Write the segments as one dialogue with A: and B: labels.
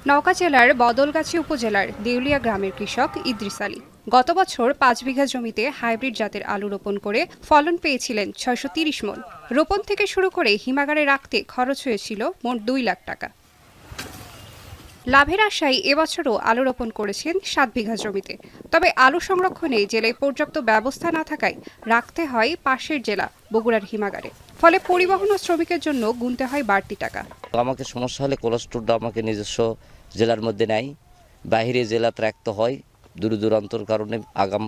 A: নওগাঁ জেলার বদলগাছি উপজেলার দেউলিয়া গ্রামের কৃষক ইদ্রিস আলী গত বছর ৫ বিঘা জমিতে হাইব্রিড জাতের আলু রোপণ করে ফলন পেয়েছিলেন ৬৩০ মণ। রোপণ থেকে শুরু করে হিমাগারে রাখতে খরচ হয়েছিল মোট ২ লাখ টাকা। লাভের আশায় এবছরও আলু রোপণ করেছেন ৭ বিঘা জমিতে। তবে আলু সংরক্ষণে জেলায় পর্যাপ্ত ব্যবস্থা না থাকায় রাখতে হয় পাশের জেলা বগুড়ার হিমাগারে। ফলে পরিবহন ও শ্রমিকের জন্য গুনতে হয় বাড়তি টাকা।
B: আমাকে সমস্যা হলে কোল্ড স্টোরটা আমাকে নিজস্ব জেলার মধ্যে নাই, বাইরে জেলাতে রাখতে হয়। দূর দূরান্তর কারণে আগাম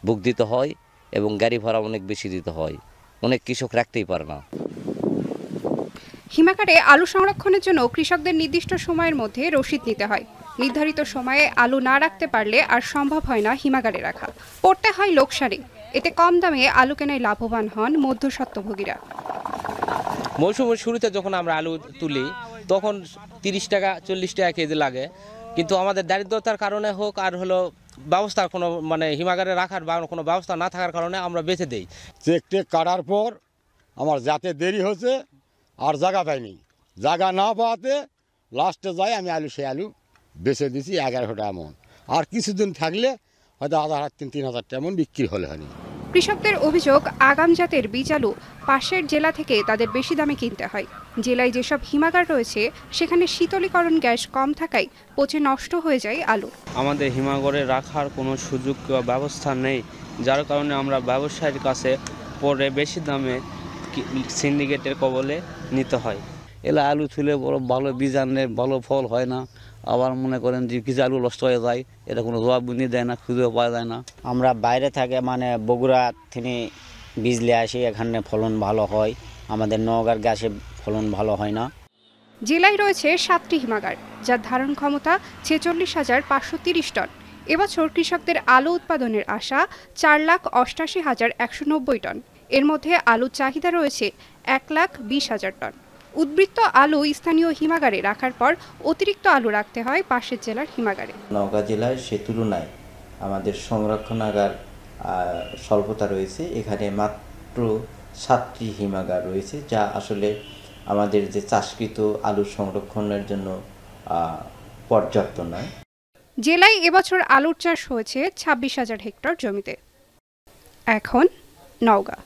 B: বুক দিতে হয় এবং গাড়ি ভাড়া অনেক বেশি দিতে হয়। অনেক কৃষক রাখতেই পারে না।
A: হিমাগারে আলু সংরক্ষণের জন্য কৃষকদের নির্দিষ্ট সময়ের মধ্যে রসিদ নিতে হয়। নির্ধারিত সময়ে আলু না রাখতে পারলে আর সম্ভব হয় না হিমাগারে রাখা। পড়তে হয় লোকসানে। এতে কম দামে আলু কেনায় লাভবান হন মধ্যস্বত্বভোগীরা।
C: মৌসুমের শুরুতে যখন আমরা আলু তুলি তখন ৩০ টাকা ৪০ টাকা কেজি লাগে, কিন্তু আমাদের দারিদ্রতার কারণে হোক আর হলো ব্যবস্থার কোনো হিমাগারে রাখার বা কোনো ব্যবস্থা না থাকার কারণে আমরা বেঁচে দিই।
D: চেক কাটার পর আমার যাতে দেরি হচ্ছে আর জায়গা পাইনি, জায়গা না পাওয়াতে লাস্টে যাই আমি সেই আলু বেচে দিছি ১১০০ টাকা মণ। আর কিছুদিন থাকলে হয়তো ২,৫০০-৩,০০০ টাকা মণ বিক্রি হলে হয়নি।
A: কৃষকদের অভিযোগ, আগাম জাতের বীজ আলু পাশের জেলা থেকে তাদের বেশি দামে কিনতে হয়। জেলায় যেসব হিমাগার রয়েছে সেখানে শীতলীকরণ গ্যাস কম থাকায় পচে নষ্ট হয়ে যায় আলু।
E: আমাদের হিমাগারে রাখার কোনো সুযোগ বা ব্যবস্থা নেই, যার কারণে আমরা ব্যবসায়ীর কাছে পরে বেশি দামে সিন্ডিকেটের কবলে নিতে হয়।
F: এলা আলু তুলে বড় ভালো বীজ আনলে ভালো ফল হয় না। আবার মনে করেন যে কিছু আলু নষ্ট হয়ে যায়, এটা কোনো জবাববন্দি দেয় না, খুঁজেও পাওয়া যায় না।
G: আমরা বাইরে থেকে বগুড়া থেকে বীজ নিয়ে আসি, এখানে ফলন ভালো হয়। আমাদের নওগাঁর গাছে ফলন ভালো হয় না।
A: জেলায় রয়েছে ৭টি হিমাগার, যার ধারণ ক্ষমতা ৪৬,৫৩০ টন। এবছর কৃষকদের আলু উৎপাদনের আশা ৪,৮৮,১৯০ টন। এর মধ্যে আলুর চাহিদা রয়েছে ১,২০,০০০ টন। উদ্বৃত্ত আলু স্থানীয় হিমাগারে রাখার পর অতিরিক্ত আলু রাখতে হয় পাশের জেলার হিমাগারে।
H: নওগাঁ জেলায় সে তুলনায় আমাদের সংরক্ষণাগার স্বল্পতা রয়েছে। এখানে মাত্র ৭টি হিমাগার রয়েছে, যা আসলে আমাদের যে চাষকৃত আলু সংরক্ষণের জন্য পর্যাপ্ত নয়।
A: জেলায় এবছর আলুর চাষ হয়েছে ২৬,০০০ হেক্টর জমিতে। এখন নওগাঁ।